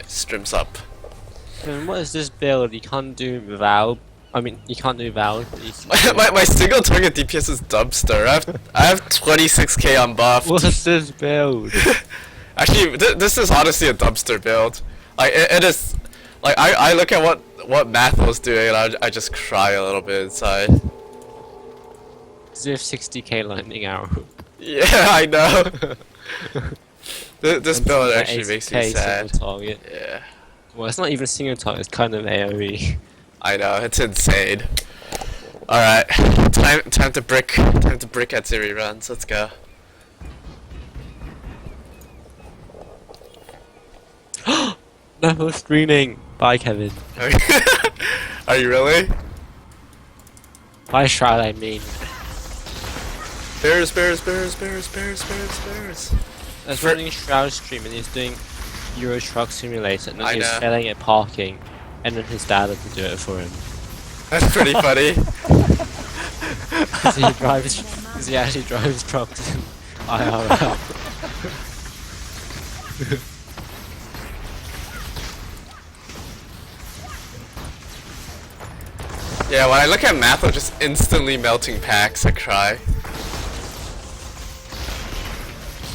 streams up. And what is this build? You can't do Val. I mean, you can't do Val. my single target DPS is dumpster. I have 26k on buff. What's this build? Actually, this is honestly a dumpster build. Like it is. Like I look at what Math was doing and I just cry a little bit inside. You have 60k lightning arrow. Yeah, I know. This build actually makes me sad. Target. Yeah. Well, it's not even a single target. It's kind of AOE. I know, it's insane. All right, time to brick at Ziri runs. Let's go. No screening. Bye, Kevin. Are you really? Bye, Shroud. I mean. Bears. I was running Shroud stream and he's doing Euro Truck Simulator and then he's failing at parking, and then his dad had to do it for him. That's pretty funny. Because he actually drives trucks in IRL. Yeah, when I look at Matho just instantly melting packs, I cry.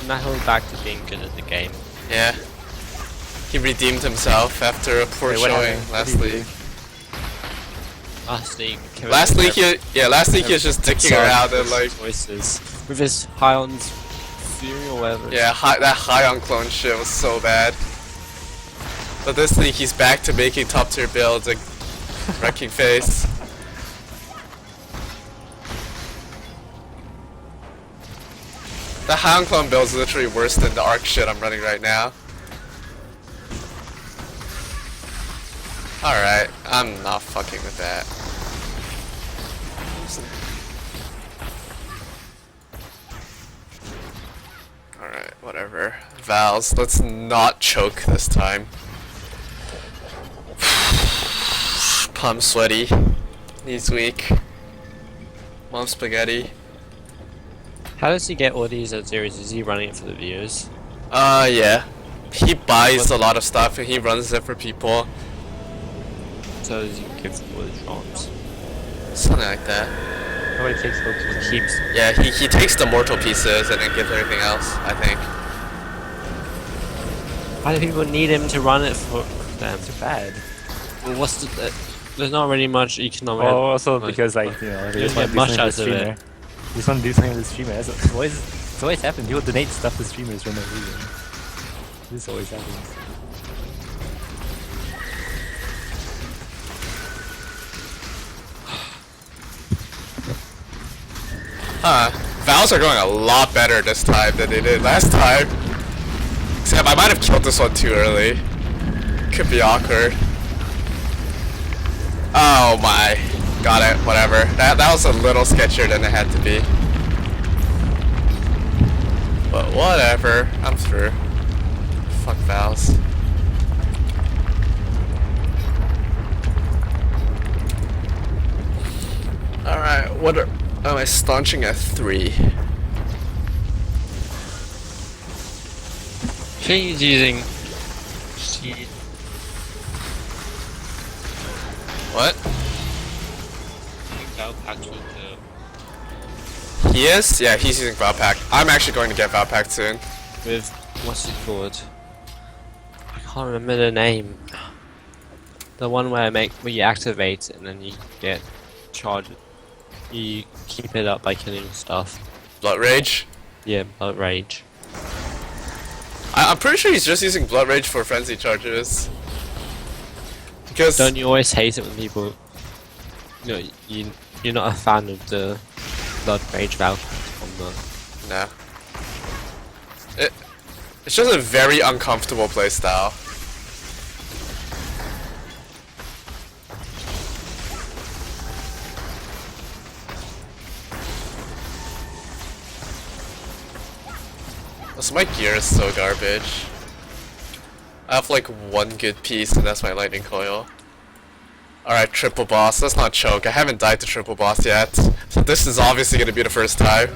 Matho's back to being good at the game. Yeah. He redeemed himself after a poor showing last league. Last league he was just dicking around and like choices with his high on Fury or whatever. Yeah, that high on clone shit was so bad. But this league he's back to making top tier builds and wrecking face. The high on clone build is literally worse than the Arc shit I'm running right now. Alright, I'm not fucking with that. Alright, whatever. Vals, let's not choke this time. Palm sweaty. Knees weak. Mom spaghetti. How does he get all these at zeros? Is he running it for the viewers? Yeah. He buys a lot of stuff and he runs it for people. So does he give them all the charms? Something like that. Nobody takes those. He keeps. Yeah, he takes the mortal pieces and then gives everything else, I think. Why do people need him to run it for them? Too bad. Well, what's the... there's not really much economic... Oh, also because like, you know, they just want to do something with the streamer. You just want to do something with the streamer. It's always happened. People donate stuff to streamers for no reason. This always happens. Vals are going a lot better this time than they did last time. Except I might have killed this one too early. Could be awkward. Oh my. Got it, whatever. That was a little sketchier than it had to be. But whatever, I'm through. Fuck Vals. Alright, what am I staunching at 3? I think he's using... What? He is? Yeah, he's using Valpack. I'm actually going to get Valpack soon. With... what's it called? I can't remember the name. The one where you activate it and then you get charged. You keep it up by killing stuff. Blood Rage? Yeah, Blood Rage. I'm pretty sure he's just using Blood Rage for frenzy charges. Because don't you always hate it when people, you know, you're not a fan of the Blood Rage Valve on the... No. It's just a very uncomfortable playstyle. My gear is so garbage. I have like one good piece and that's my lightning coil. Alright, triple boss. Let's not choke. I haven't died to triple boss yet. So this is obviously going to be the first time.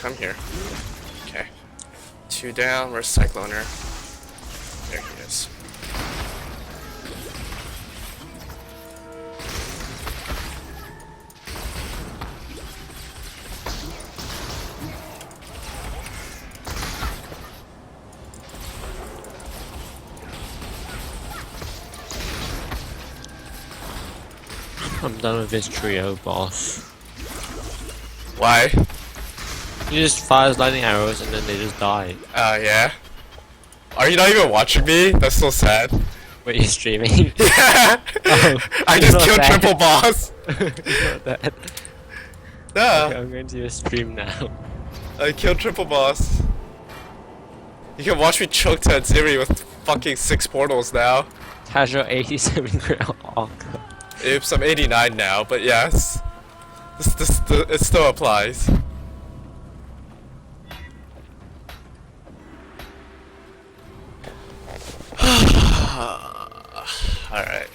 come here. Okay. 2 down, where's Cycloner? There he is. I'm done with this trio boss. Why? He just fires lightning arrows and then they just die. Yeah. Are you not even watching me? That's so sad. Wait, you're streaming? Yeah! Oh, I it's just not killed bad. triple boss! It's not that. No! Okay, I'm going to your stream now. I killed triple boss. You can watch me choke to Aziri with fucking 6 portals now. Casual 87 critical arc. Oops, I'm 89 now, but yes. It still applies. Alright.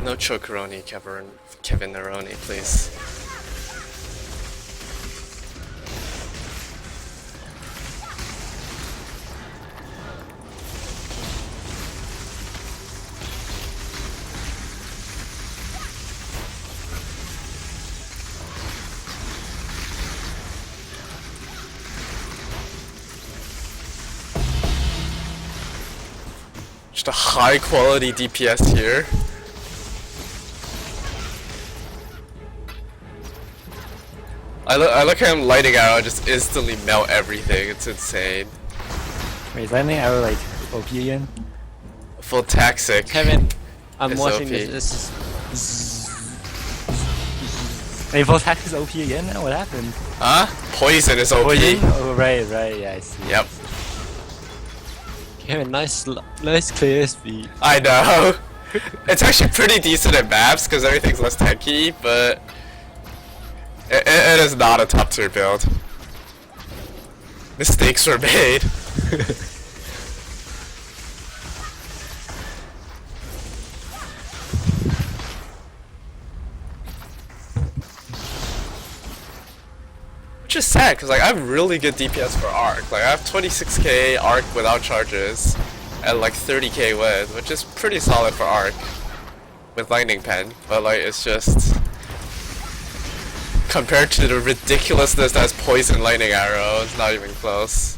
No chokeroni, Kevin Neroni, please. Just a high quality DPS here. I look at him lighting arrow, just instantly melt everything. It's insane. Wait, is lightning arrow like OP again? Full toxic. Kevin, I'm It's watching OP. this. This is. Wait, full attack is OP again now? What happened? Huh? Poison is OP. Poison? Oh, right, yeah, I see. Yep. Kevin, nice clear speed. I know. It's actually pretty decent at maps because everything's less tanky, but it is not a top tier build. Mistakes were made. Which is sad because like I have really good DPS for Arc. Like I have 26k Arc without charges and like 30k with, which is pretty solid for Arc with Lightning Pen. But like it's just compared to the ridiculousness that's Poison Lightning Arrow, it's not even close.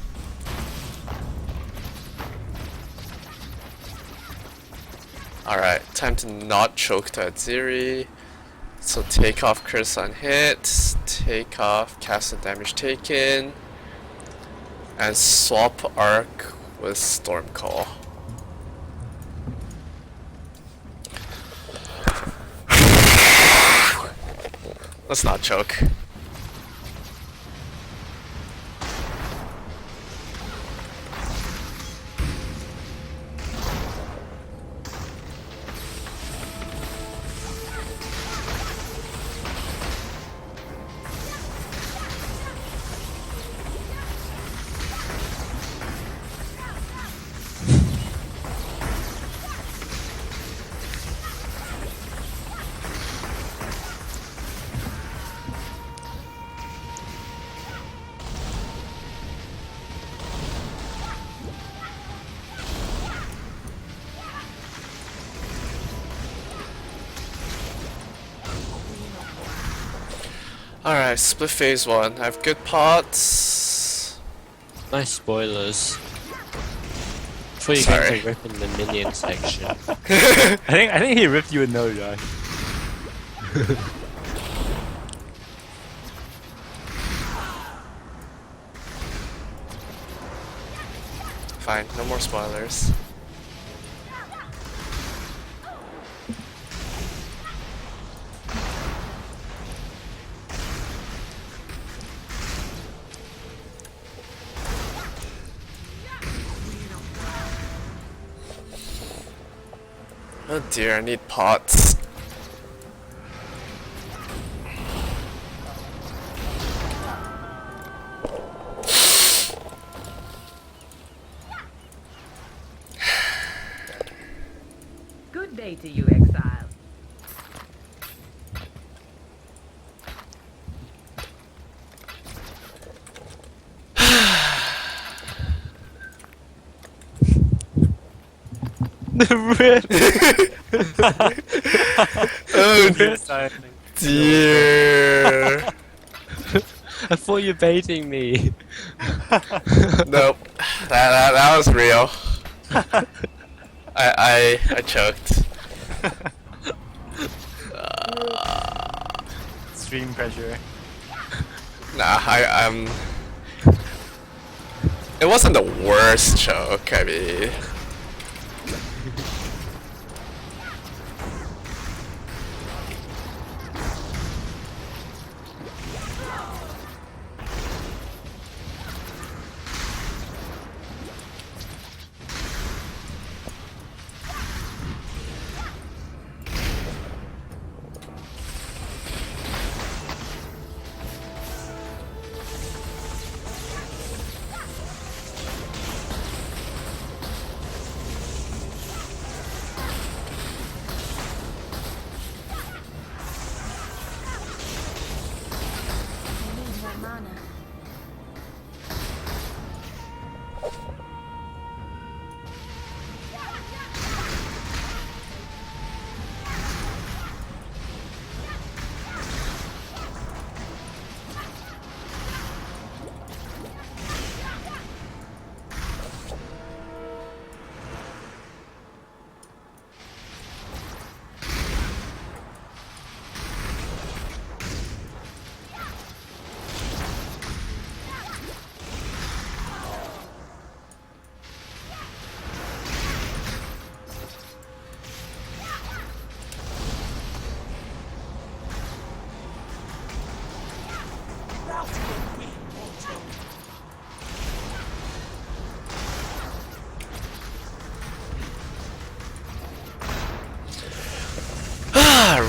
Alright, time to not choke to Aziri. So take off curse on hit, take off cast and damage taken, and swap Arc with Storm Call. Let's not choke. Alright, split phase 1. I have good pots. Nice spoilers. Before you Sorry. get to rip in the minion section. I think he ripped you a no, Josh. Fine, no more spoilers. Oh dear, I need pots. Good day to you, exile. The Oh Dear. dear. I thought you were baiting me. Nope. That was real. I choked. Stream pressure. Nah, I'm. It wasn't the worst choke. I mean,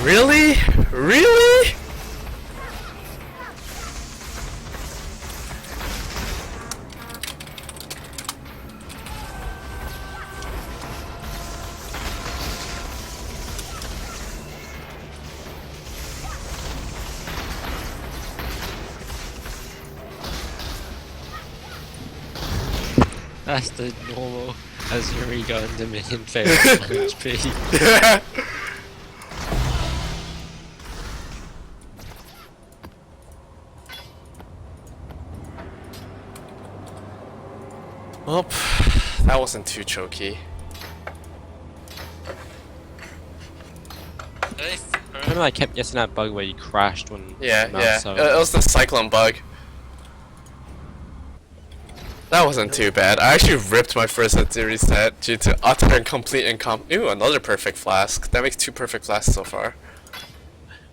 really? Really? That's the normal as Yuri go into minion phase HP. Yeah. Well, that wasn't too choky. I remember I kept getting that bug where you crashed when Yeah, mouse yeah. so- It was the cyclone bug. That wasn't too bad. I actually ripped my first Etsy reset due to utter and complete Ooh, another perfect flask. That makes 2 perfect flasks so far.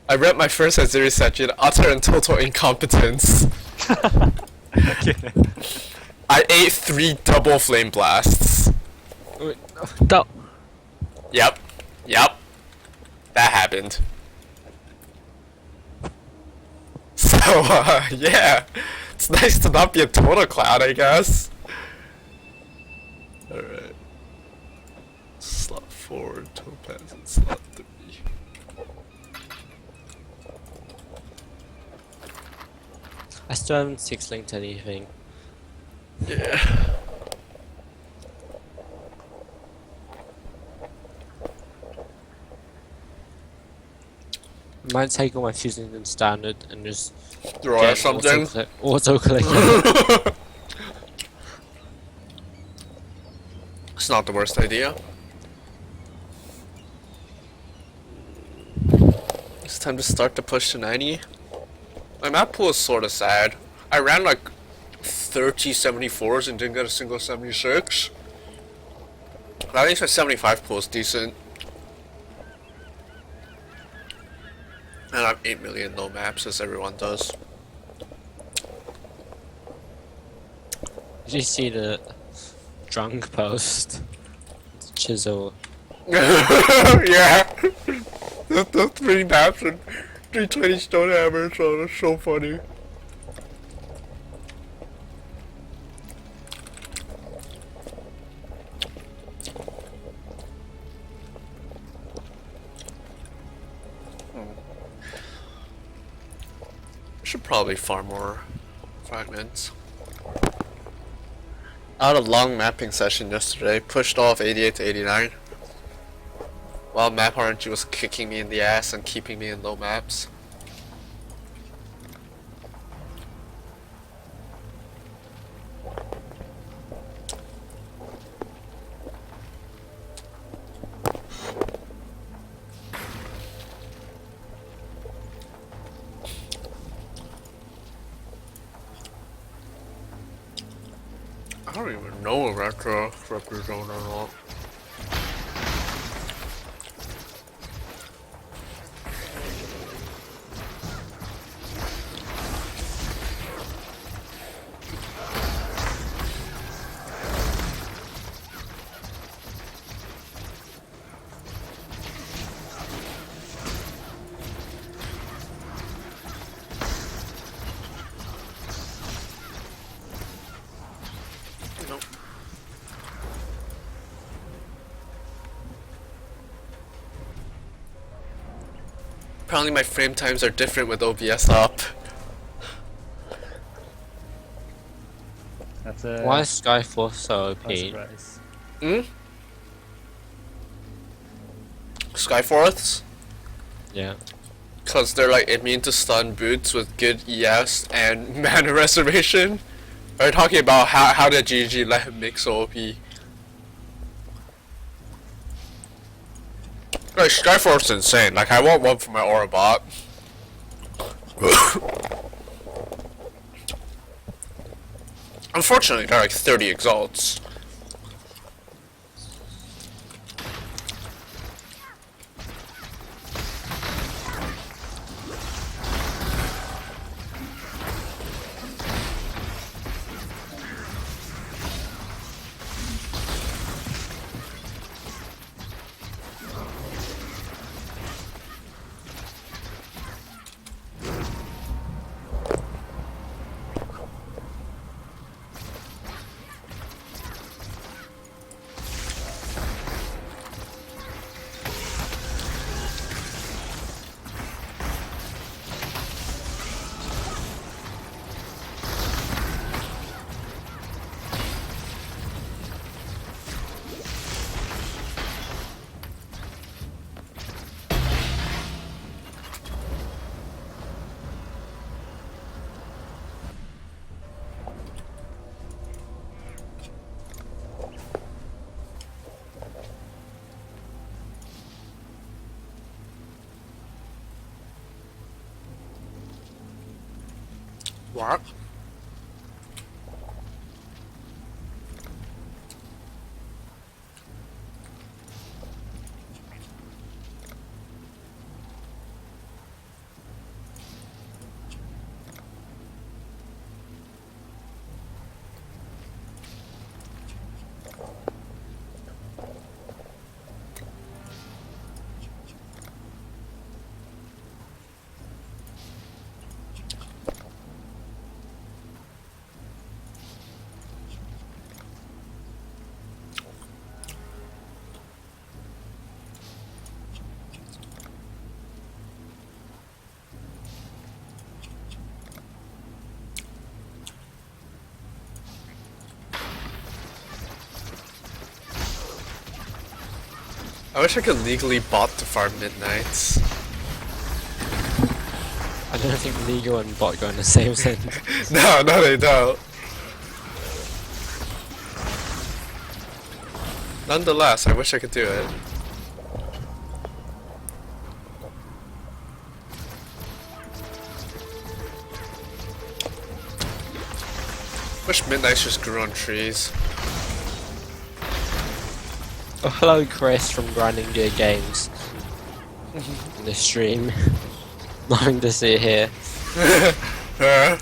I ripped my first Etsy reset due to utter and total incompetence. Okay. I ate 3 double flame blasts. Wait, no. Yep. Yep. That happened. So, yeah. It's nice to not be a total clown, I guess. Alright. Slot 4, Topaz, and slot 3. I still haven't 6 linked anything. Yeah. Might take all my fusions in standard and just Draw get something. auto collect. It's not the worst idea. It's time to start the push to 90. My map pool is sorta sad. I ran like 30 74s and didn't get a single 76. At least my 75 pool is decent. And I have 8 million low maps as everyone does. Did you see the drunk post? Chisel. Yeah. That's 3 maps and 320 stone hammer, so that's so funny. Should probably farm more fragments. I had a long mapping session yesterday, pushed off 88 to 89. while map RNG was kicking me in the ass and keeping me in low maps. I don't even know if that's a represent or not. Nope. Apparently my frame times are different with OBS up. That's a Why is Skyforce so OP? surprise. Hmm? Skyforths? Yeah. Cause they're like immune to stun boots with good ES and mana reservation. Are talking about how did GG let him make so OP? Like Skyforth's insane. Like I want one for my Aura bot. Unfortunately, they're like 30 exalts. What? I wish I could legally bot to farm midnights. I don't think legal and bot go in the same sentence. No, they don't. Nonetheless, I wish I could do it. Wish midnights just grew on trees. Oh, hello, Chris from Grinding Gear Games. In the stream. Nothing to see here. I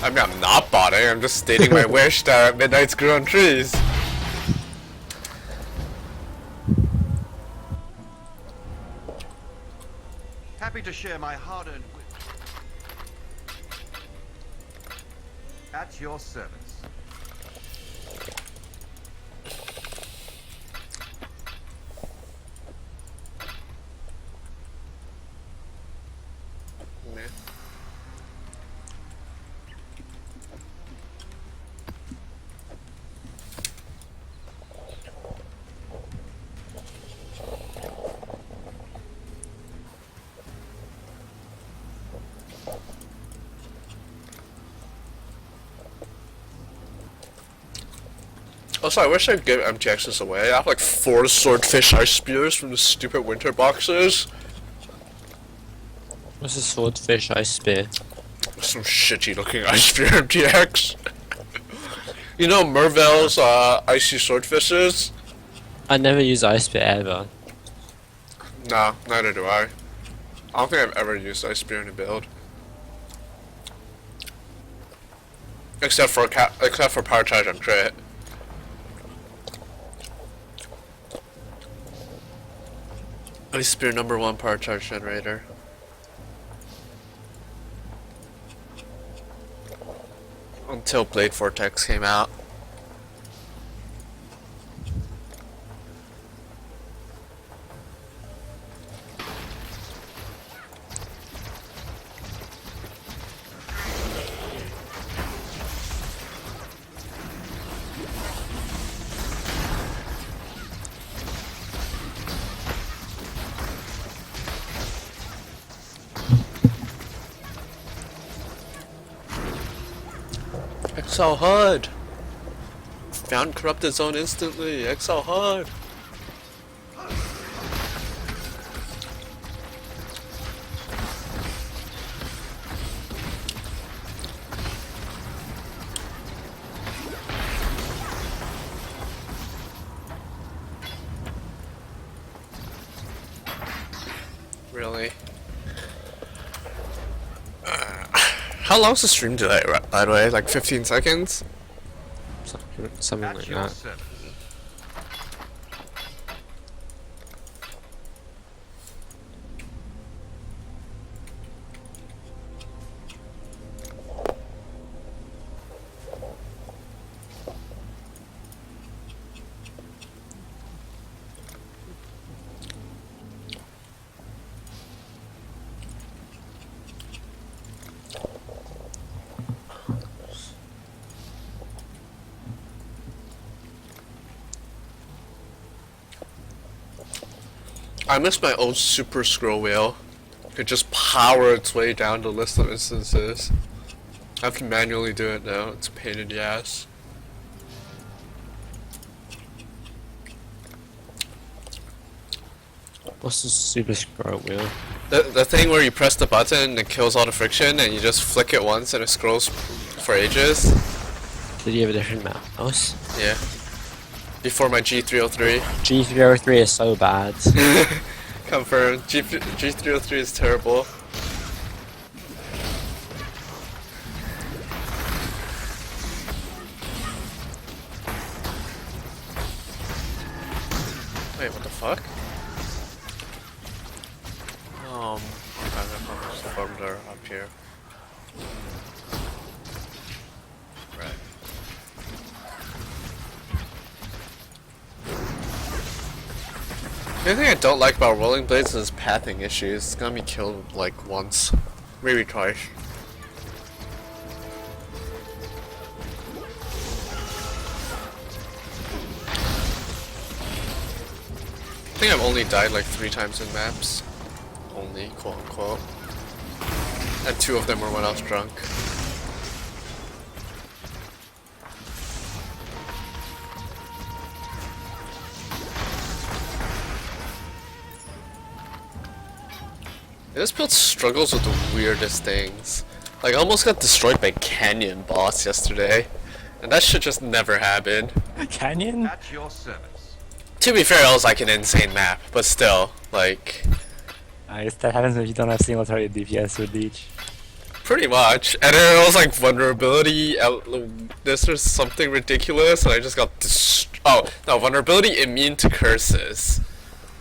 mean, I'm not botting, I'm just stating my wish that midnights grew on trees. Happy to share my hard-earned wit. At your service. Also, I wish I'd give MTXs away. I have like 4 swordfish ice spears from the stupid winter boxes. What's a swordfish ice spear? Some shitty looking ice spear MTX. You know Mervale's icy swordfishes? I never use ice spear ever. Nah, neither do I. I don't think I've ever used ice spear in a build. Except for power charge on crit. Ice spear #1 power charge generator. Until Blade Vortex came out. XL HUD! Found corrupted zone instantly. XL HUD! Really? How long's the stream delay, by the way? Like 15 seconds? Something That's like your that. 7. I miss my old super scroll wheel. Could just power its way down the list of instances. I have to manually do it now. It's a pain in the ass. What's the super scroll wheel? The thing where you press the button and it kills all the friction and you just flick it once and it scrolls for ages. Did you have a different mouse? Yeah. Before my G303. G303 is so bad. Confirmed. G303 is terrible. Wait, what the fuck? I don't know if the buttons are up here. Right. The only thing I don't like about rolling blades is pathing issues. It's gonna be killed like once, maybe twice. I think I've only died like 3 times in maps. Only, quote unquote. And 2 of them were when I was drunk. This build struggles with the weirdest things. Like, I almost got destroyed by Canyon boss yesterday. And that should just never happen. Canyon? That's your service. To be fair, it was like an insane map, but still, like, I guess that happens when you don't have single target DPS with Leech. pretty much. And then it was like vulnerability, this was something ridiculous, and I just got oh, no, vulnerability immune to curses.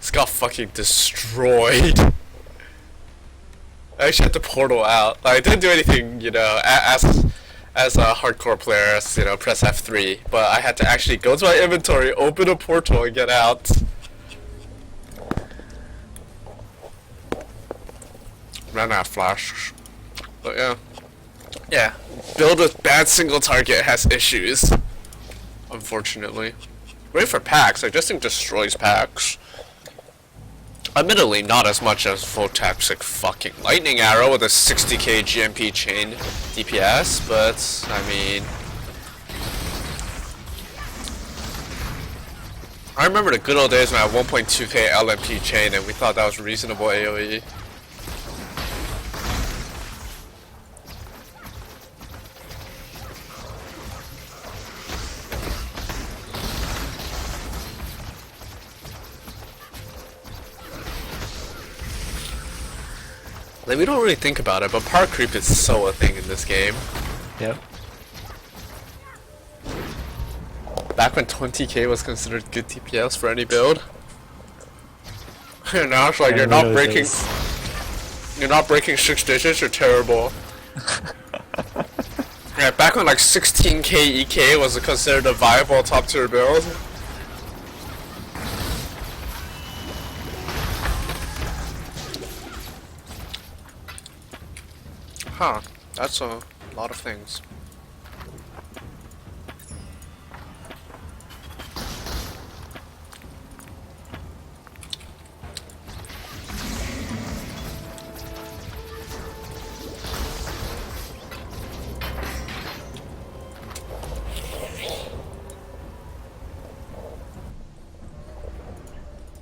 Just got fucking destroyed. I actually had to portal out. Like, I didn't do anything, you know, as a hardcore player, you know, press F3, but I had to actually go to my inventory, open a portal, and get out. Ran out of flash. But yeah. Yeah. Build with bad single target has issues. Unfortunately. Wait for packs, like, this thing destroys packs. Admittedly, not as much as full toxic fucking lightning arrow with a 60k GMP chain DPS, but I mean, I remember the good old days when I had 1.2k LMP chain and we thought that was reasonable AoE. Like, we don't really think about it, but power creep is so a thing in this game. Yep. Back when 20k was considered good DPS for any build. And now it's like Yeah, you're not those breaking days. you're not breaking 6 digits, you're terrible. Yeah, back when like 16k EK was considered a viable top tier build. Huh, that's a lot of things.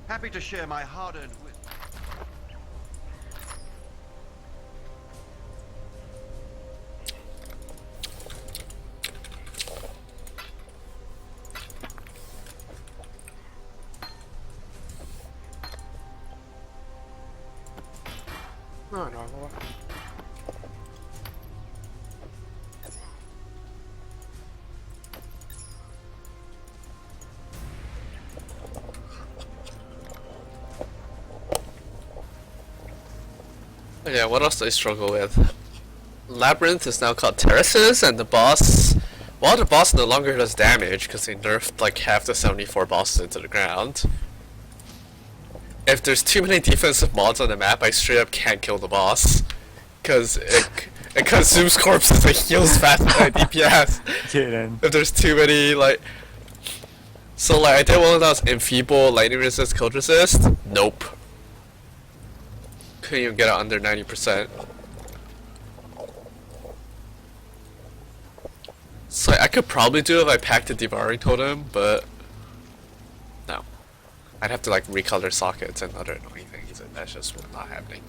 Happy to share my hard-earned wisdom. No, no, no. Yeah, what else do I struggle with? Labyrinth is now called Terraces, and the boss... Well, the boss no longer does damage, because they nerfed like half the 74 bosses into the ground. If there's too many defensive mods on the map, I straight up can't kill the boss. Because it consumes corpses and heals faster than DPS. Yeah, then. If there's too many, like... So, like, I did one of those Enfeeble, Lightning Resist, Cold Resist. Nope. Couldn't even get it under 90%. So I could probably do it if I packed the Devouring Totem, but no. I'd have to like recolor sockets and other annoying things, and that's just not happening.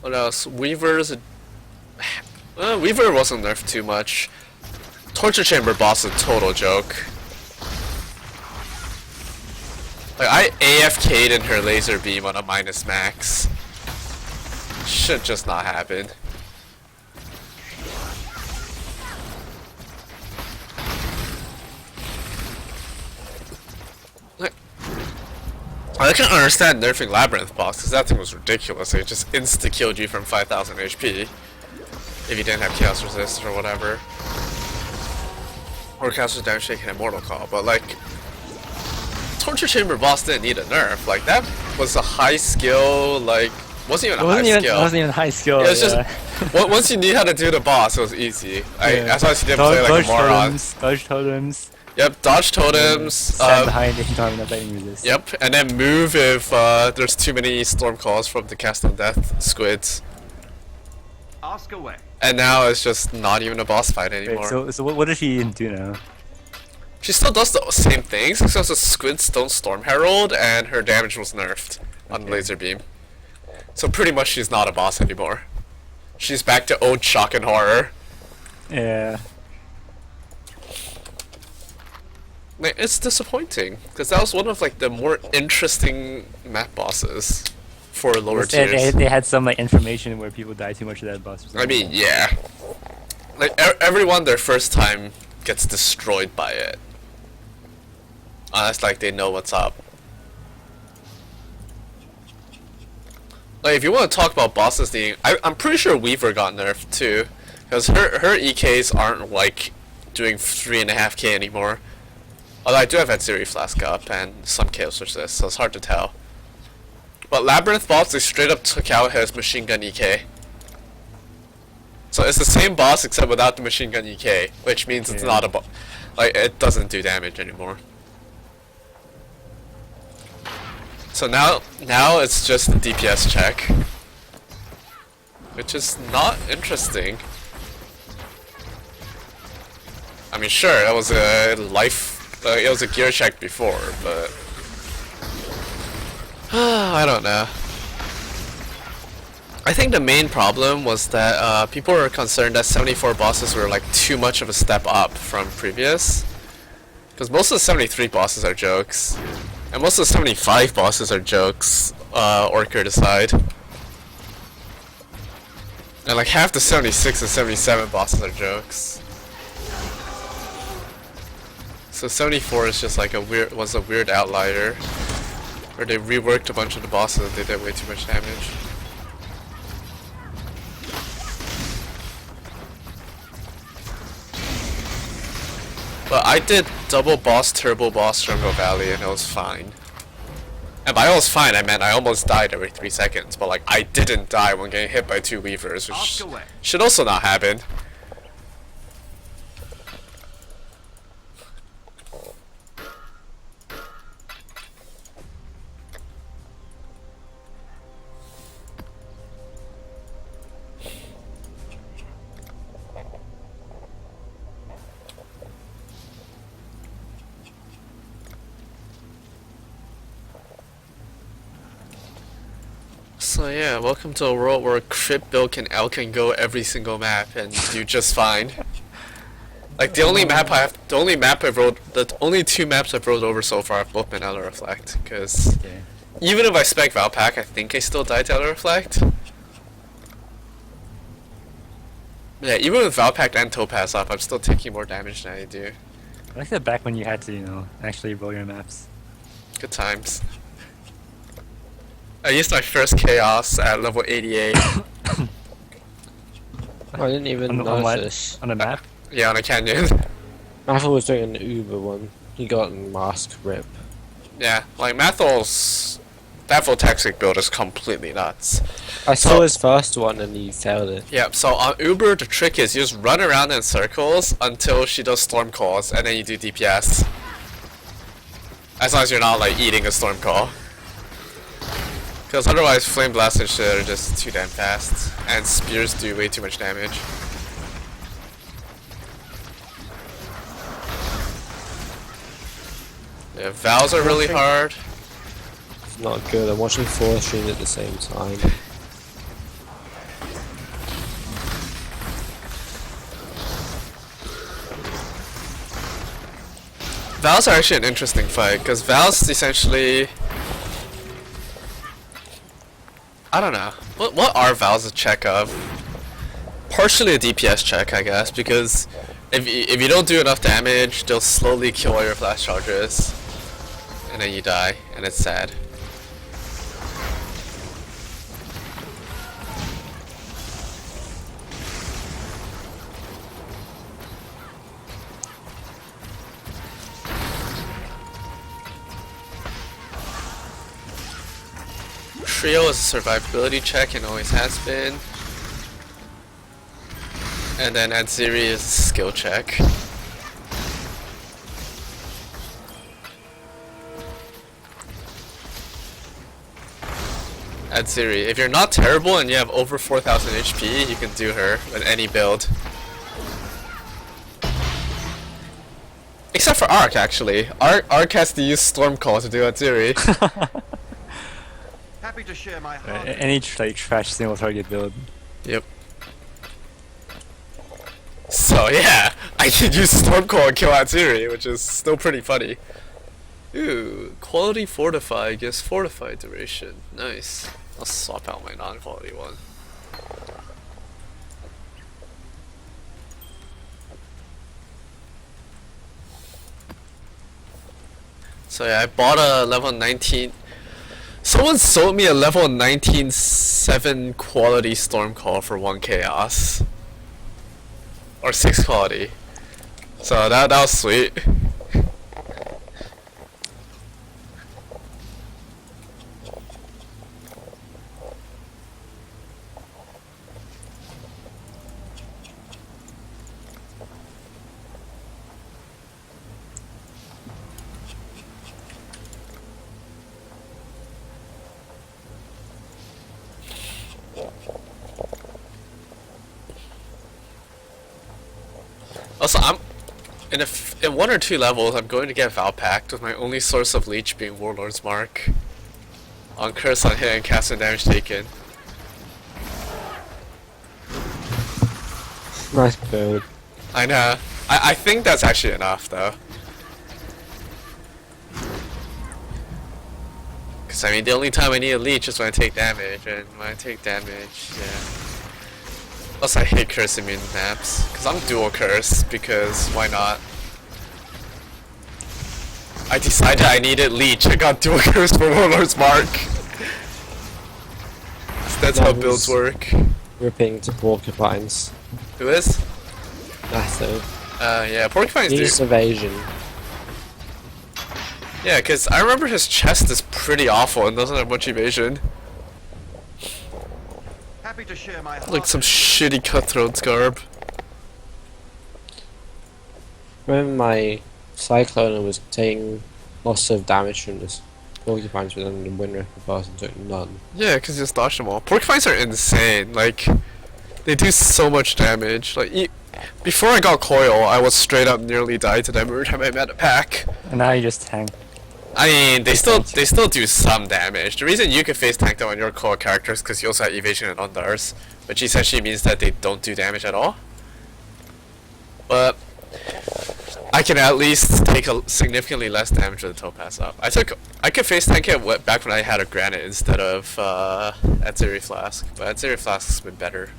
What else? Weaver's... Weaver wasn't nerfed too much. Torture Chamber boss is a total joke. Like, I AFK'd in her laser beam on a minus max. Should just not happen. Like, I can understand nerfing Labyrinth boss, because that thing was ridiculous. It just insta-killed you from 5000 HP. If you didn't have Chaos Resist or whatever. Or Chaos Damage Shaken and Mortal Call, but like... Torture Chamber boss didn't need a nerf. Like, that was a high skill, like... Wasn't even a high skill. It wasn't even high skill. Yeah, it's just... once you knew how to do the boss, it was easy. As long as you didn't play like a moron. Dodge totems. Yep, dodge totems. Stand behind if you don't have enough lightning resist. Yep, and then move if there's too many storm calls from the Cast on Death squids. Ask away. And now it's just not even a boss fight anymore. Wait, so what does she do now? She still does the same things, except the squids don't Storm Herald, and her damage was nerfed on Laser Beam. So pretty much she's not a boss anymore. She's back to old shock and horror. Yeah. Like, it's disappointing, because that was one of like the more interesting map bosses for lower tiers. They had some like information where people die too much of that boss or something. I mean, yeah. Like, everyone their first time gets destroyed by it. Unless, like, they know what's up. Like, if you want to talk about bosses being... I'm pretty sure Weaver got nerfed, too. Because her EKs aren't, like, doing 3.5k anymore. Although I do have Atziri Flask up and some Chaos Resist, so it's hard to tell. But Labyrinth boss, they straight up took out his Machine Gun EK. So it's the same boss except without the Machine Gun EK, which means it's not a boss. Like, it doesn't do damage anymore. So now it's just a DPS check. Which is not interesting. I mean, sure, it was a it was a gear check before, but I don't know. I think the main problem was that people were concerned that 74 bosses were like too much of a step up from previous. Because most of the 73 bosses are jokes. And most of the 75 bosses are jokes, Orchard aside. And like half the 76 and 77 bosses are jokes. So 74 is just like was a weird outlier. Where they reworked a bunch of the bosses and they did way too much damage. But I did double boss, turbo boss, Jungle Valley, and it was fine. And by almost fine, I meant I almost died every 3 seconds, but like I didn't die when getting hit by 2 Weavers, which should also not happen. So yeah, welcome to a world where Crit, Bilk, and L can go every single map and do just fine. Like the only two maps I've rolled over so far have both been Elder Reflect. Because even if I spec Valpak, I think I still die to Elder Reflect. Yeah, even with Valpak and Topaz up, I'm still taking more damage than I do. I like that back when you had to, you know, actually roll your maps. Good times. I used my first Chaos at level 88. I didn't even notice. On a map? Yeah, on a canyon. Mathel was doing an Uber one. He got a mask rip. Yeah, like Mathel's Toxic build is completely nuts. I saw his first one and he failed it. Yeah, so on Uber the trick is you just run around in circles until she does Storm Calls and then you do DPS. As long as you're not like eating a Storm Call. Because otherwise Flame Blast and shit are just too damn fast. And Spears do way too much damage. Yeah, Vows are really hard. It's not good. I'm watching 4 streams at the same time. Vows are actually an interesting fight, because Vows essentially... I don't know. What are Vows a check of? Partially a DPS check, I guess, because if you don't do enough damage, they'll slowly kill all your flash charges. And then you die, and it's sad. Trio is a survivability check and always has been. And then Adziri is a skill check. Adziri, if you're not terrible and you have over 4,000 HP, you can do her with any build. Except for Arc, actually. Arc has to use Storm Call to do Adziri. Happy to share my heart. Any like trash single target build. Yep. So yeah, I can use Storm Call and kill Adziri, which is still pretty funny. Ooh, quality fortify gives fortify duration. Nice. I'll swap out my non-quality one. So yeah, I bought a level 19. Someone sold me a level 19-7 quality Storm Call for 1 chaos. Or 6 quality. So that was sweet. Also, in 1 or 2 levels, I'm going to get Valpact with my only source of leech being Warlord's Mark. On curse on hit and cast and damage taken. Nice build. I know. I think that's actually enough though. Cause I mean the only time I need a leech is when I take damage, and when I take damage, yeah. Plus I hate curse immune maps. Cause I'm dual curse, because why not? I decided I needed leech, I got dual curse for Warlord's Mark. So that's how builds work. Ripping to porcupines. Who is? Massive. Yeah, porcupines do. Use evasion. Yeah, cause I remember his chest is pretty awful and doesn't have much evasion. Happy to share my Like some shitty cutthroats garb. Remember my Cycloner was taking lots of damage from this porcupines, but then the Wind Ripper person took none. Yeah, cause you just dodge them all. Porcupines are insane. Like, they do so much damage. Like, before I got Coil, I was straight up nearly died to them every time I met a pack. And now you just tank. I mean, they still do some damage. The reason you can face tank them on your core characters because you also have evasion and undars, which essentially means that they don't do damage at all. But I can at least take a significantly less damage with the Topaz up. I could face tank it back when I had a Granite instead of Atziri Flask, but Atziri Flask's been better.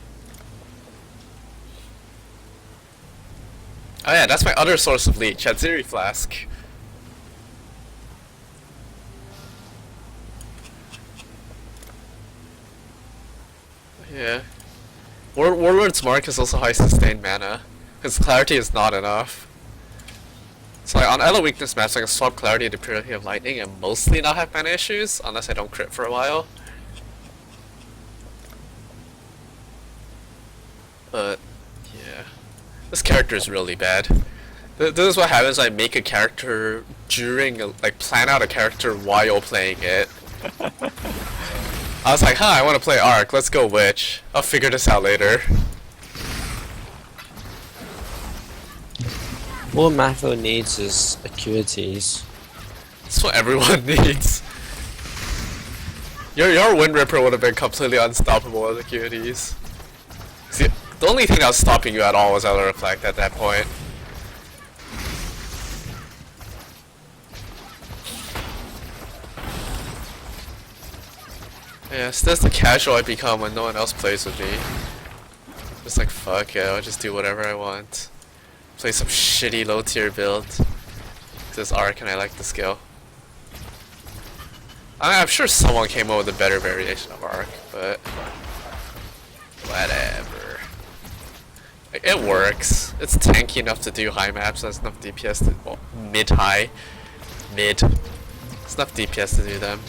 Oh yeah, that's my other source of leech, Atziri Flask. Yeah. Warlord's Mark is also high sustained mana, because Clarity is not enough. So like, on Elo weakness maps, I can swap Clarity into Purity of Lightning and mostly not have mana issues, unless I don't crit for a while. But, yeah. This character is really bad. This is what happens when I make a character during, like, plan out a character while playing it. I was like, huh, I want to play Arc, let's go Witch. I'll figure this out later. All Matho needs is Acuities. That's what everyone needs. Your Wind Ripper would have been completely unstoppable with Acuities. See, the only thing that was stopping you at all was Elder Reflect at that point. Yeah, so that's the casual I become when no one else plays with me. Just like, fuck yeah, I'll just do whatever I want. Play some shitty low tier build. This Arc and I like the skill. I'm sure someone came up with a better variation of Arc, but whatever. Like, it works. It's tanky enough to do high maps, that's enough DPS to, well, mid-high. Mid. It's enough DPS to do them.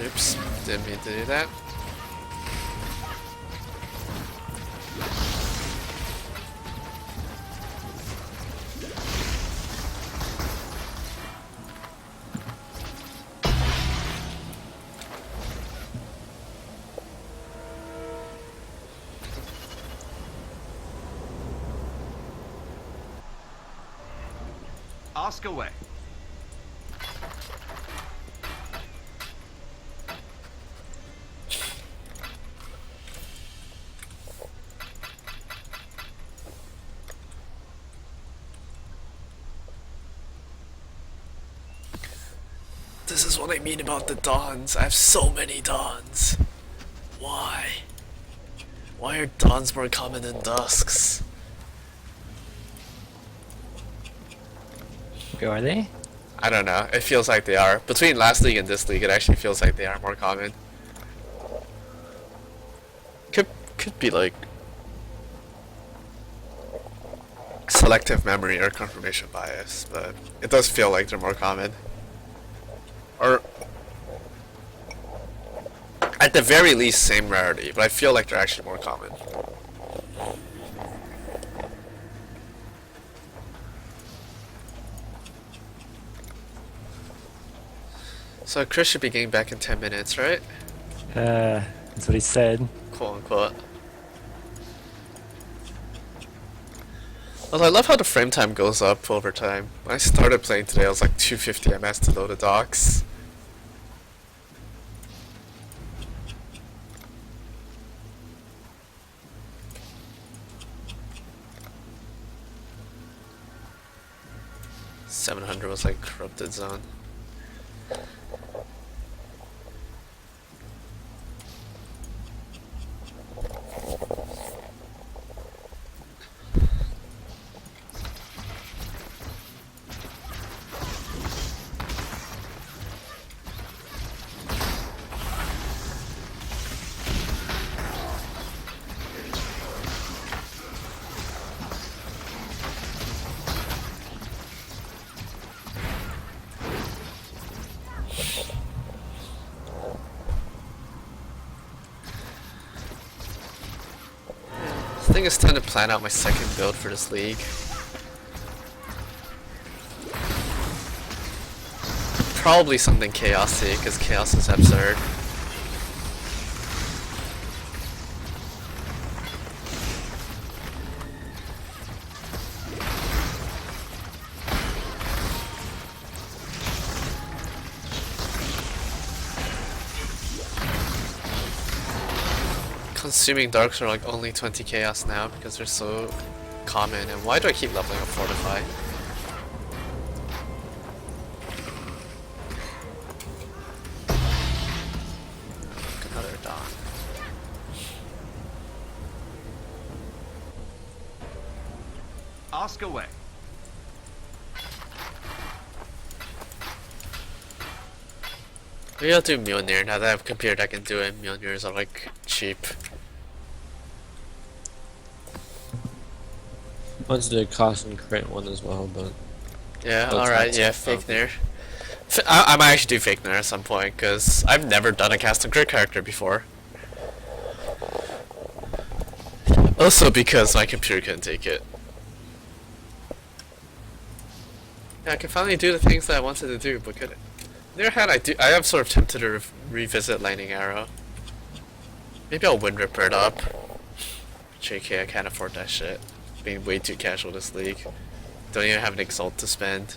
Oops, didn't mean to do that. Ask away. This is what I mean about the Dawns. I have so many Dawns. Why? Why are Dawns more common than Dusks? Are they? I don't know. It feels like they are. Between last league and this league, it actually feels like they are more common. Could be like selective memory or confirmation bias, but it does feel like they're more common. Or at the very least same rarity, but I feel like they're actually more common. So Chris should be getting back in 10 minutes, right? That's what he said. Quote unquote. Although I love how the frame time goes up over time. When I started playing today, I was like 250 ms to load the docks. $700 was like corrupted zone. I think it's time to plan out my second build for this league. Probably something chaosy, because chaos is absurd. Consuming darks are like only 20 chaos now because they're so common. And why do I keep leveling up Fortify? Another dawn. Ask away. Maybe I'll do Mjolnir now that I have a computer that can do it. Mjolnirs are like cheap. I want to do a cast and crit one as well, but Yeah, That's alright, nice. yeah, Fake Nair. I might actually do Fake Nair at some point, because I've never done a cast and crit character before. Also because my computer couldn't take it. Yeah, I can finally do the things that I wanted to do, but couldn't. On the other hand, I am sort of tempted to revisit Lightning Arrow. Maybe I'll Wind Ripper it up. JK, I can't afford that shit. Being way too casual this league. Don't even have an Exalt to spend.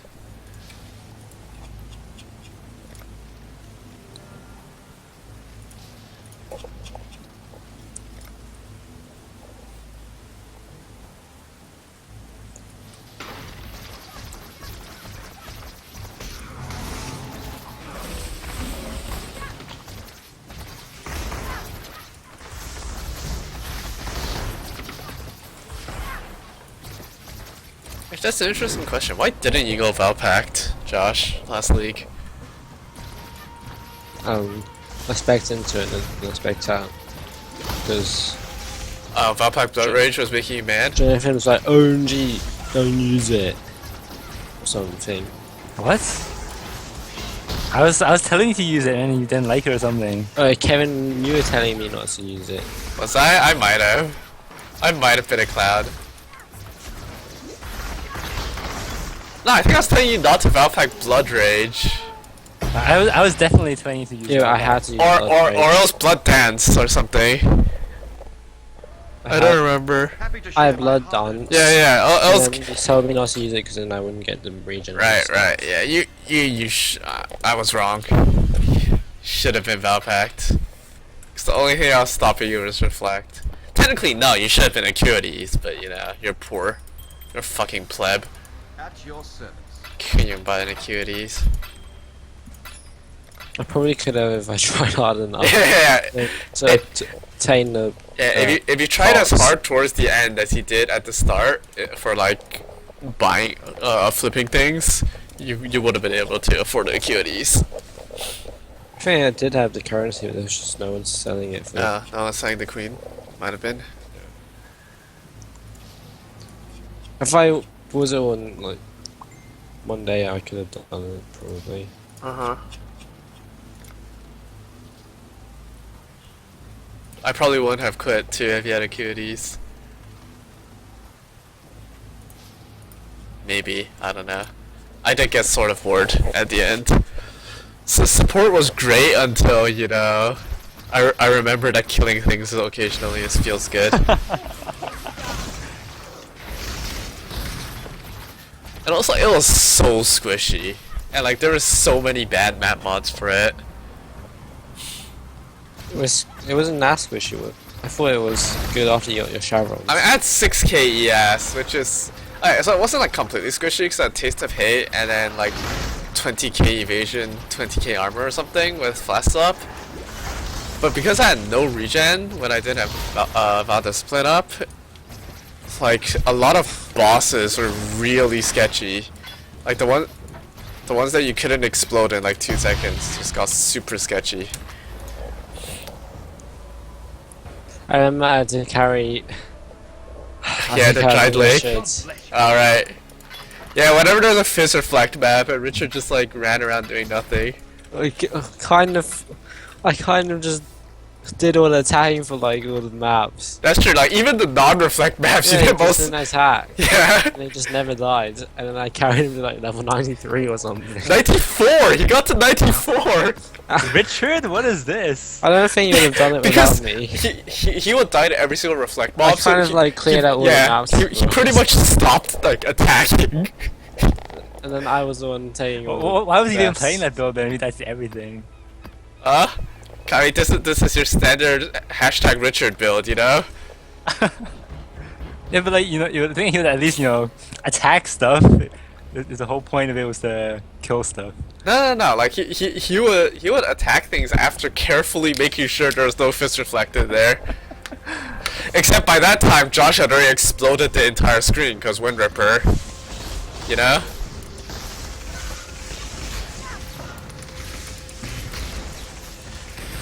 That's an interesting question. Why didn't you go Valpact, Josh, last league? I spec'd into it and then spec'd out. Because Oh, Valpact Blood Rage was making you mad? Jonathan was like, OMG, don't use it. Or something. What? I was telling you to use it and you didn't like it or something. Kevin, you were telling me not to use it. Was I? I might have. I might have been a cloud. No, I think I was telling you not to Valpact Blood Rage. I was definitely telling you to use it. Yeah, I had to use Or else Blood Dance or something. I don't remember. Happy to share I have my blood heart. dance. Yeah, And else. then he told me not to use it because then I wouldn't get the region. and Right, stuff. right, yeah, I was wrong. Should have been Valpact. Cause the only thing I was stopping you was Reflect. Technically, no, you should have been Acuities, but you know, you're poor. You're a fucking pleb. At your service. Can you buy an Acuities? I probably could have if I tried hard enough. Yeah, to attain the. yeah. If you tried as thoughts. hard towards the end as he did at the start for like buying, flipping things, you would have been able to afford the Acuities. I think I did have the currency, but there's just no one selling it for. No, no one's selling the Queen. Might have been. If I was on like one day, I could have done it probably. I probably wouldn't have quit too if you had Acuities. Maybe, I don't know. I did get sort of bored at the end. So support was great until, you know, I remember that killing things occasionally feels good. And also, it was so squishy. And like, there were so many bad map mods for it. It wasn't that squishy. I thought it was good after your Chevrons. I mean, I had 6k ES, which is... Alright, so it wasn't like completely squishy, because I had Taste of Hate, and then like 20k evasion, 20k armor or something with flash up. But because I had no regen when I didn't have Vow Discipline up, like a lot of bosses were really sketchy. Like the ones that you couldn't explode in like 2 seconds just got super sketchy. I remember I had to carry. Yeah, the Dried Lake. Richards. Alright. Yeah, whenever there's a Fizz Reflect map, Richard just like ran around doing nothing. I kind of just did all the attacking for like all the maps. That's true, like even the non-reflect maps Yeah, you he did just most... didn't attack. Yeah. And he just never died. And then I carried him to like level 93 or something. 94! He got to 94! Richard, what is this? I don't think he would have done it Because without me. he would die to every single reflect I mob. so kind of he- like cleared out all the yeah, maps. he pretty much stopped like attacking. And then I was the one taking all Why was he even best. playing that build then? That's everything. Kami, this is your standard hashtag Richard build, you know? Yeah, but like, you know, you would think he would at least, you know, attack stuff. The whole point of it was to kill stuff. No. Like he would attack things after carefully making sure there was no fist reflected there. Except by that time, Josh had already exploded the entire screen because Wind Ripper. You know?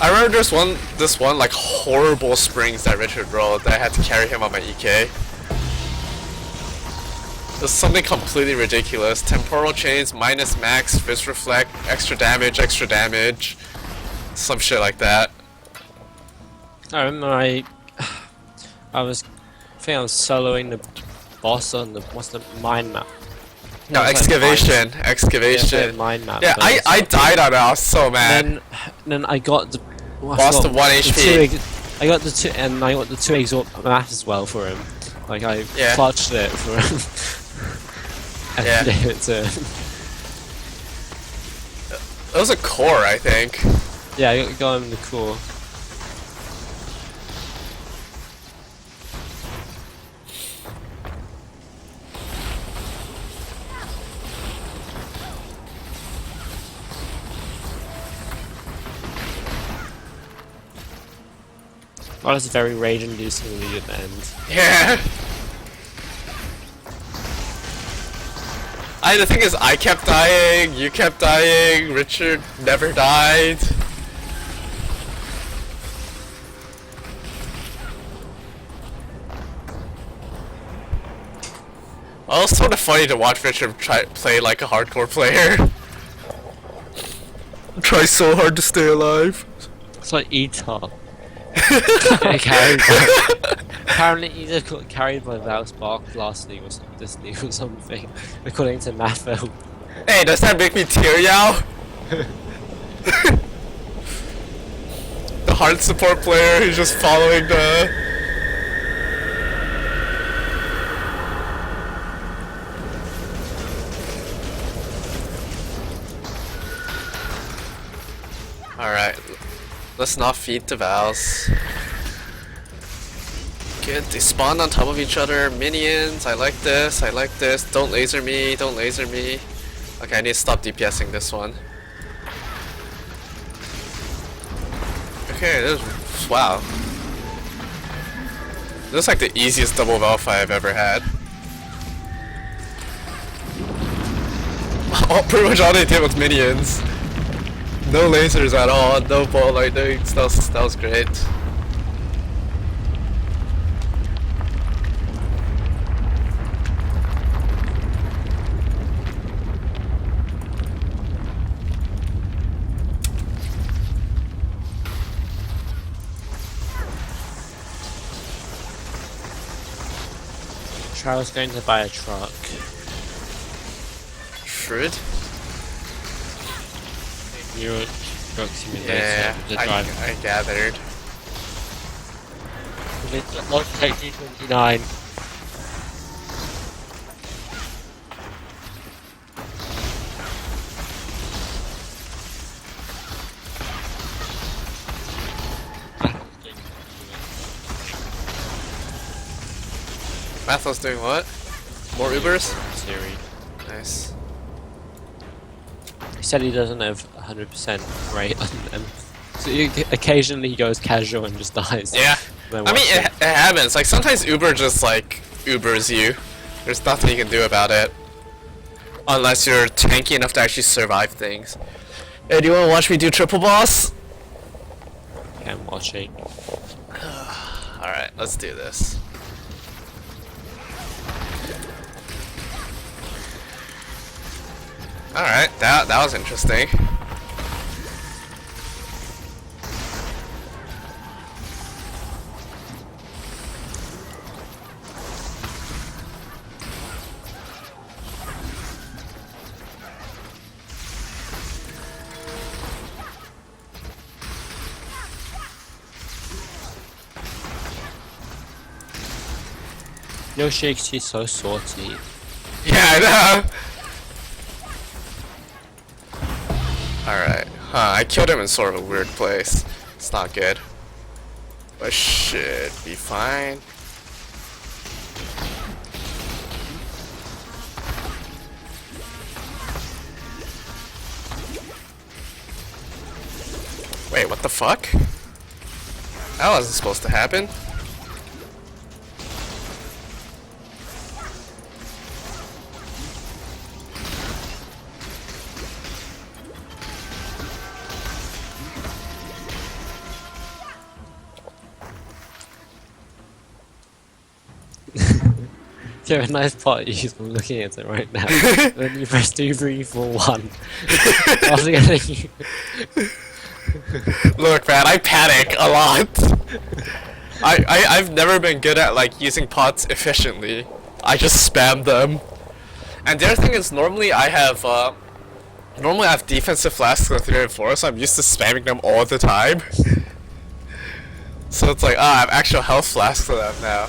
I remember this one like horrible springs that Richard rolled that I had to carry him on my EK. It was something completely ridiculous. Temporal chains, minus max, fist reflect, extra damage, some shit like that. I remember I think I was soloing the boss on the mine map. No, It was like excavation. mine map. Yeah, first. I died on it. I was so mad. Then I got the Boss to 1 HP. I got the two exalt maps as well for him. Like I Yeah. clutched it for him. And Yeah. gave it to him. It was a core, I think. Yeah, I got him the core. Oh, that's very rage-inducing when you get the end. Yeah. The thing is, I kept dying, you kept dying, Richard never died. Well, it's sort of funny to watch Richard play like a hardcore player. Try so hard to stay alive. It's like E-Top. Apparently he just got carried by Val Spark last league or this league or something, according to Maffel. Hey, does that make me tear yow? The hard support player who's just following the... Alright, let's not feed the Vals. Good, they spawn on top of each other, minions, I like this, don't laser me. Okay, I need to stop DPSing this one. Okay, this, wow. This is like the easiest double Valfa I've ever had. Pretty much all they did was minions. No lasers at all, no ball lightning, that was great. I was going to buy a truck. Shrewd? You're a truck simulator. Yeah, The drive. I gathered. Logitech G29. Mathel's doing what? More Ubers? Siri. Nice. He said he doesn't have 100% rate on them. So occasionally he goes casual and just dies. Yeah. Then I mean, watch it happens. Like, sometimes Uber just, like, Ubers you. There's nothing you can do about it. Unless you're tanky enough to actually survive things. Hey, do you want to watch me do triple boss? I'm watching. Alright, let's do this. Alright, that was interesting. Yo, Shakes, he's so salty. Yeah, I know. Alright. Huh, I killed him in sort of a weird place. It's not good. But should be fine. Wait, what the fuck? That wasn't supposed to happen. You have a nice pot use. I'm looking at it right now. Then you press 2, 3, 4, 1. After getting Look, man, I panic a lot. I've never been good at like using pots efficiently. I just spam them. And the other thing is normally I have defensive flasks of 3 and 4, so I'm used to spamming them all the time. So it's like, I have actual health flasks for them now.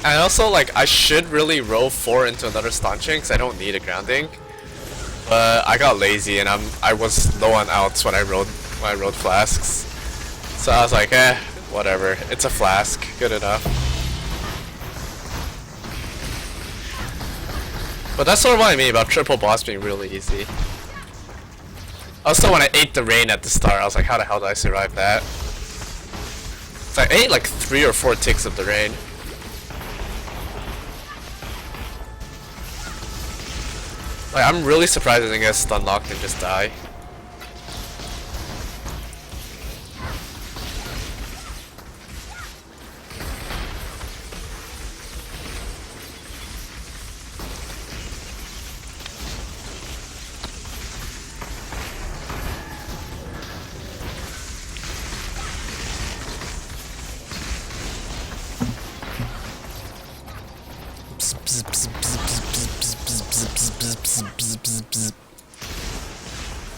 And also, like, I should really roll 4 into another stanching because I don't need a grounding. But I got lazy and I was low on outs when I rode flasks. So I was like, whatever. It's a flask. Good enough. But that's sort of what I mean about triple boss being really easy. Also, when I ate the rain at the start, I was like, how the hell did I survive that? So I ate like 3 or 4 ticks of the rain. Like, I'm really surprised I didn't get stun locked and just die.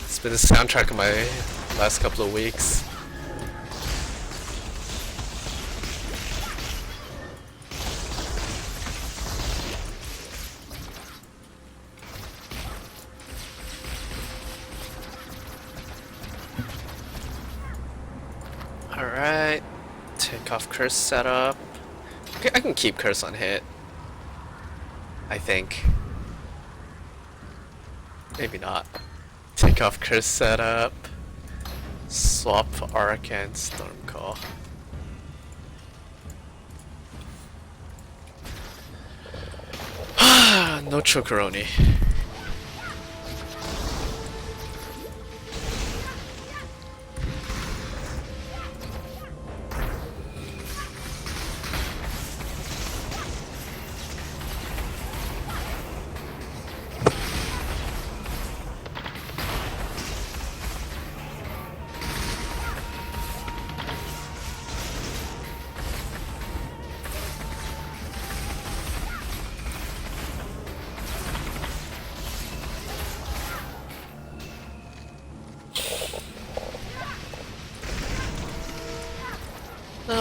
It's been the soundtrack of my last couple of weeks. Alright, take off curse setup. Okay, I can keep curse on hit. I think. Maybe not. Take off curse setup. Swap arc and storm call. No chocoroni.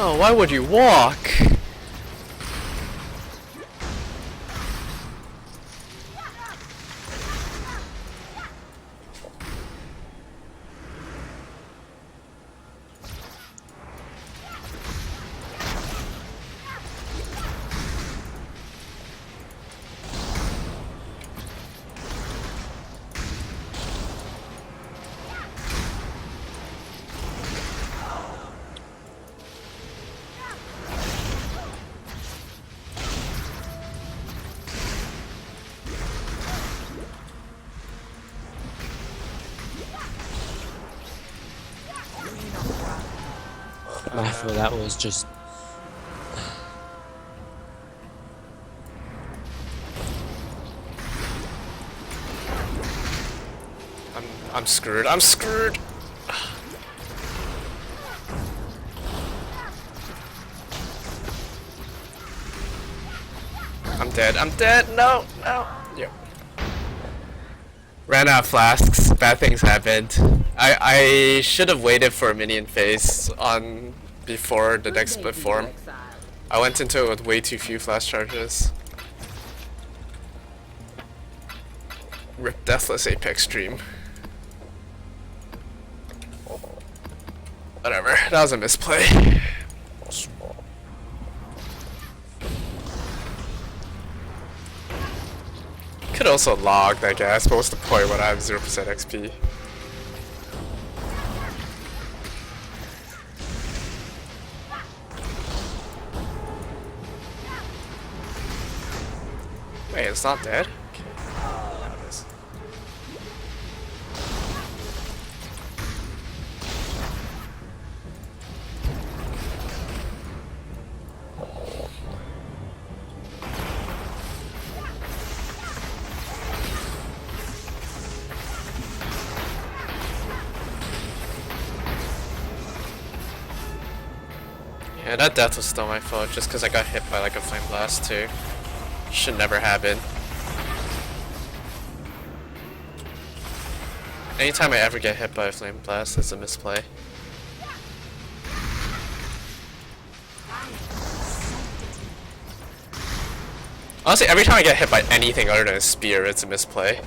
No, why would you walk? I thought that was just. I'm screwed. I'm screwed. I'm dead. I'm dead. No. No. Yep. Ran out of flasks. Bad things happened. I should have waited for a minion phase on before the next split form. I went into it with way too few flash charges. Rip Deathless Apex stream. Whatever, that was a misplay. Could also log that gas, but what's the point when I have 0% XP? Wait, it's not dead? Okay. Now it is. Yeah, that death was still my fault, just because I got hit by like a flame blast too. Should never happen. Anytime I ever get hit by a flame blast, it's a misplay. Honestly, every time I get hit by anything other than a spear, it's a misplay.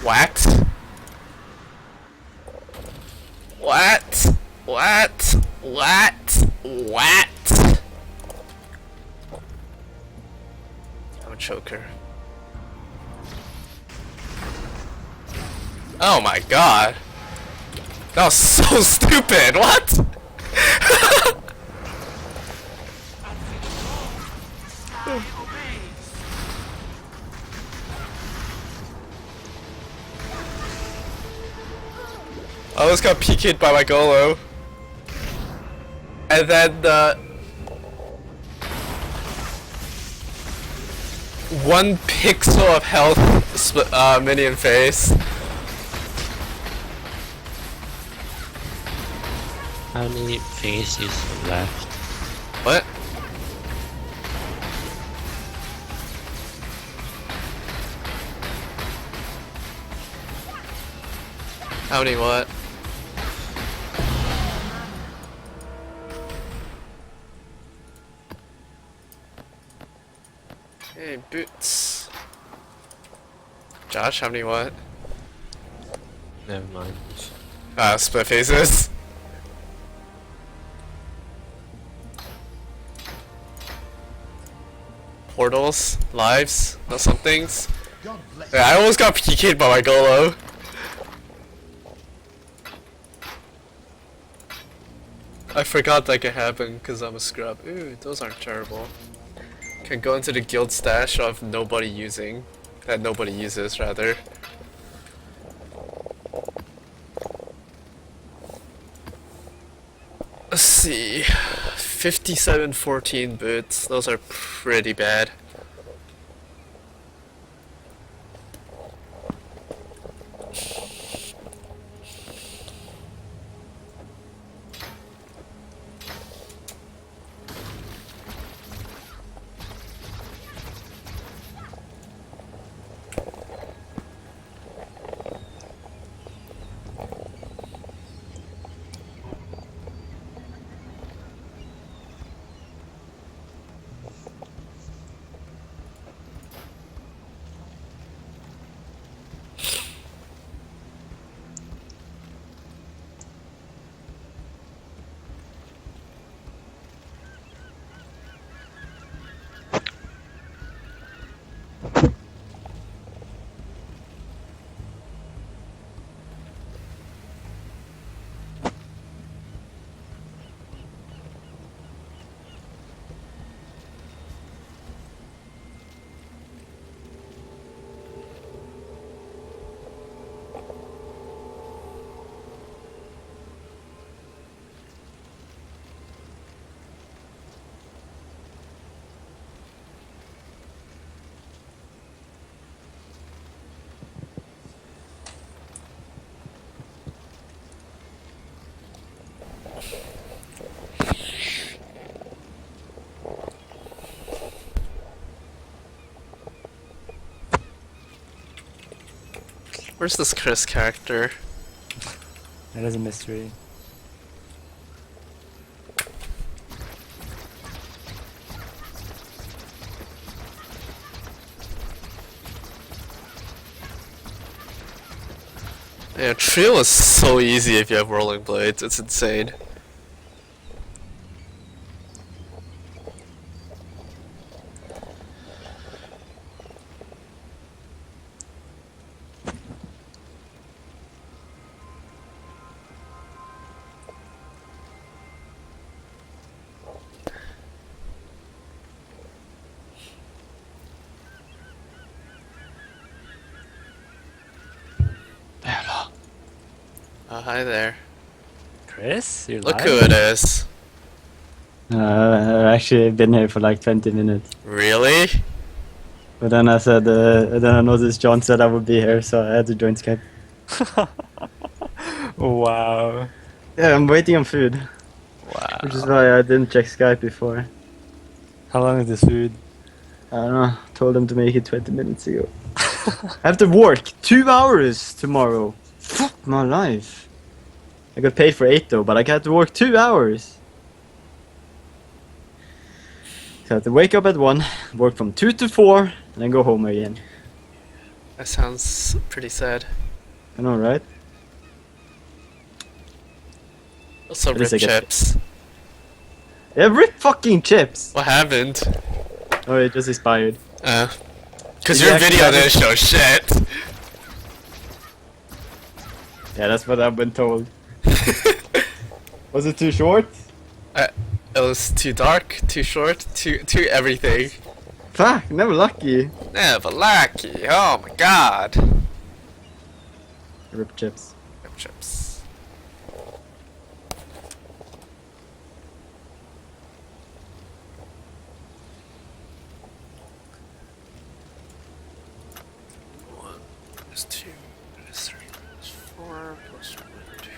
What? What? What? What? What? I'm a choker. Oh my god. That was so stupid. What? I almost got PK'd by my Golo. And then one pixel of health minion face. How many faces left? What? How many what? Hey, boots. Josh, how many what? Never mind. Split faces. Portals, lives, no somethings. Yeah, I almost got PK'd by my Golo. I forgot that could happen because I'm a scrub. Ooh, those aren't terrible. Can go into the guild stash of nobody using. That nobody uses, rather. Let's see. 5714 boots. Those are pretty bad. Where's this Chris character? That is a mystery. Yeah, Trio is so easy if you have rolling blades. It's insane. Hi there. Chris, you're Look live? who it is. I've actually been here for like 20 minutes. Really? But then I said, then I noticed John said I would be here, so I had to join Skype. Wow. Yeah, I'm waiting on food, Wow. which is why I didn't check Skype before. How long is this food? I don't know, told them to make it 20 minutes ago. I have to work 2 hours tomorrow. Fuck my life. I got paid for 8 though, but I got to work 2 hours. So I have to wake up at 1, work from 2 to 4, and then go home again. That sounds pretty sad. I know, right? Also, At least rip I get- chips. Every fucking chips! What happened? Oh, it just expired. Cause Did your you video actually- didn't show shit. Yeah, that's what I've been told. Was it too short? It was too dark, too short, too everything. Fuck, never lucky. Never lucky. Oh my god. Rip chips. Rip chips. One plus 2 plus 3 plus 4 plus 1 2.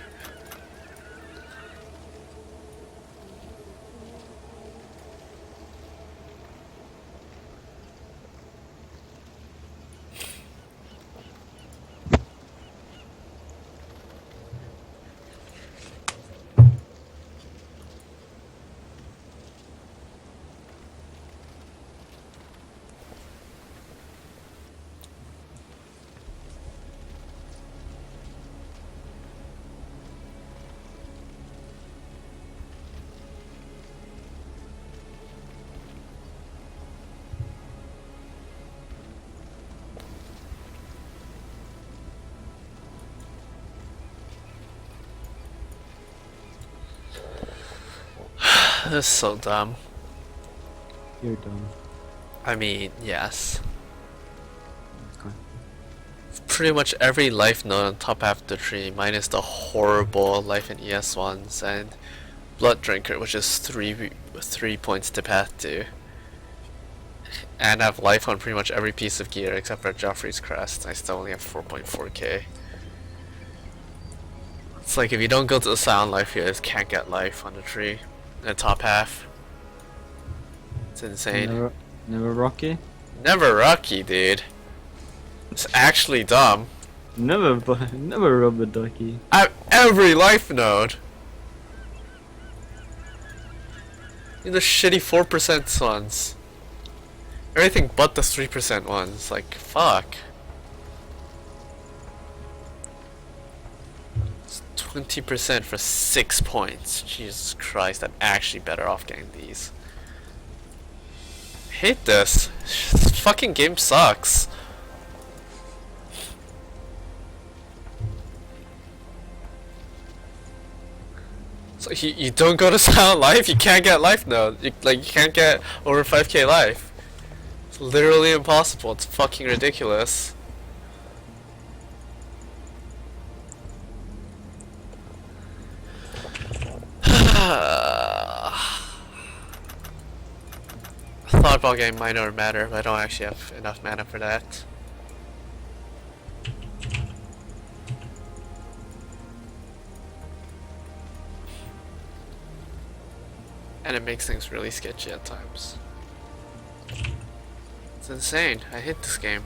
This is so dumb. You're done. I mean, yes. Okay. Pretty much every life node on top half of the tree, minus the horrible life in ES ones, and Blood Drinker, which is three points to path to. And I have life on pretty much every piece of gear except for Joffrey's Crest. I still only have 4.4k. It's like if you don't go to the Silent Life, you just can't get life on the tree in the top half. It's insane. Never Rocky. Never Rocky, dude. It's actually dumb. Never rubber ducky. I have every life node. The shitty 4% ones. Everything but the 3% ones. Like, fuck. It's 20% for 6 points. Jesus Christ, I'm actually better off getting these. I hate this. This fucking game sucks. So you don't go to Silent Life, you can't get life now. You can't get over 5k life. It's literally impossible. It's fucking ridiculous. Thoughtball game might not matter, but I don't actually have enough mana for that. And it makes things really sketchy at times. It's insane. I hate this game.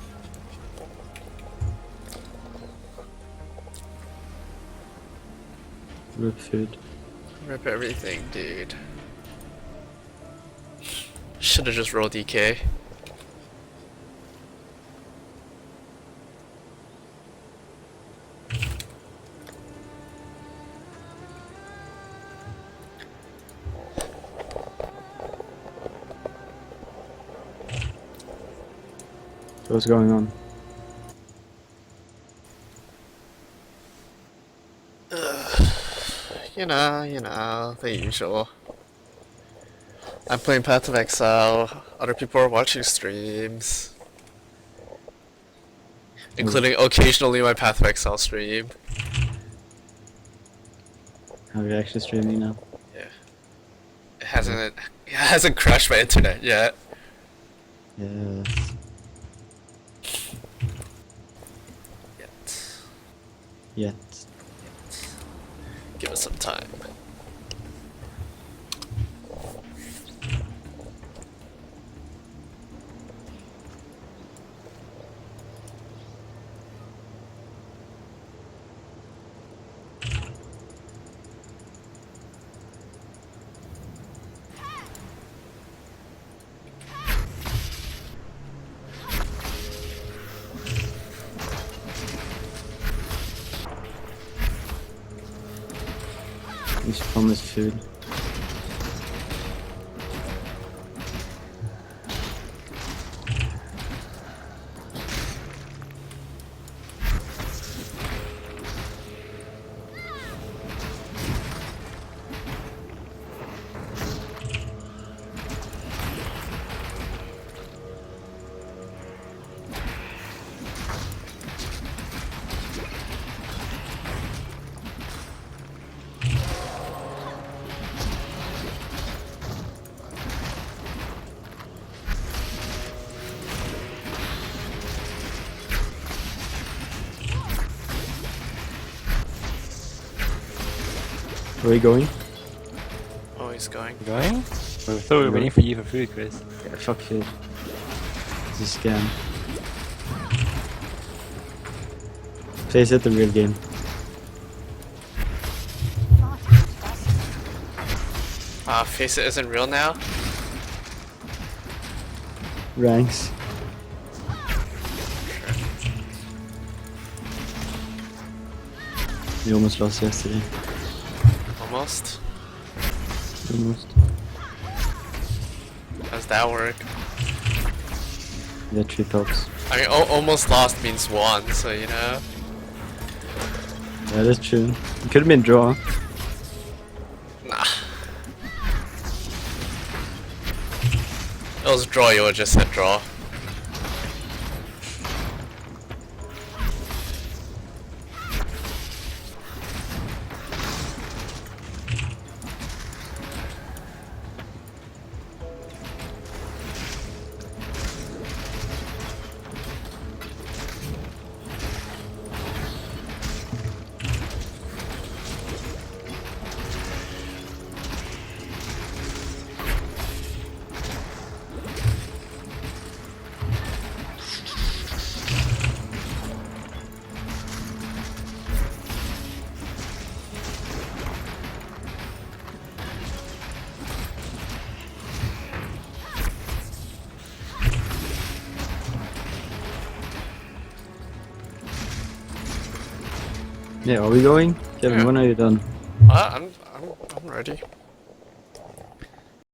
Rip food. Rip everything, dude. Should've just rolled DK. What's going on? You know, the usual. I'm playing Path of Exile, other people are watching streams. Including occasionally my Path of Exile stream. Are you actually streaming now? Yeah. It hasn't crashed my internet yet. Yes. Yet. Give us some time. We should promise food. Where are you going? Oh, he's going. Going? I thought we were waiting for you for food, Chris. Yeah, fuck food. It's a scam. Face it, the real game. Face It isn't real now? Ranks. We almost lost yesterday. Almost? Almost. How's that work? We got 3 tops. I mean, almost lost means won, so you know. Yeah, that's true. It could have been draw. Nah. If it was draw, you would just said draw. Yeah, are we going? Kevin, Yeah. when are you done? I'm ready.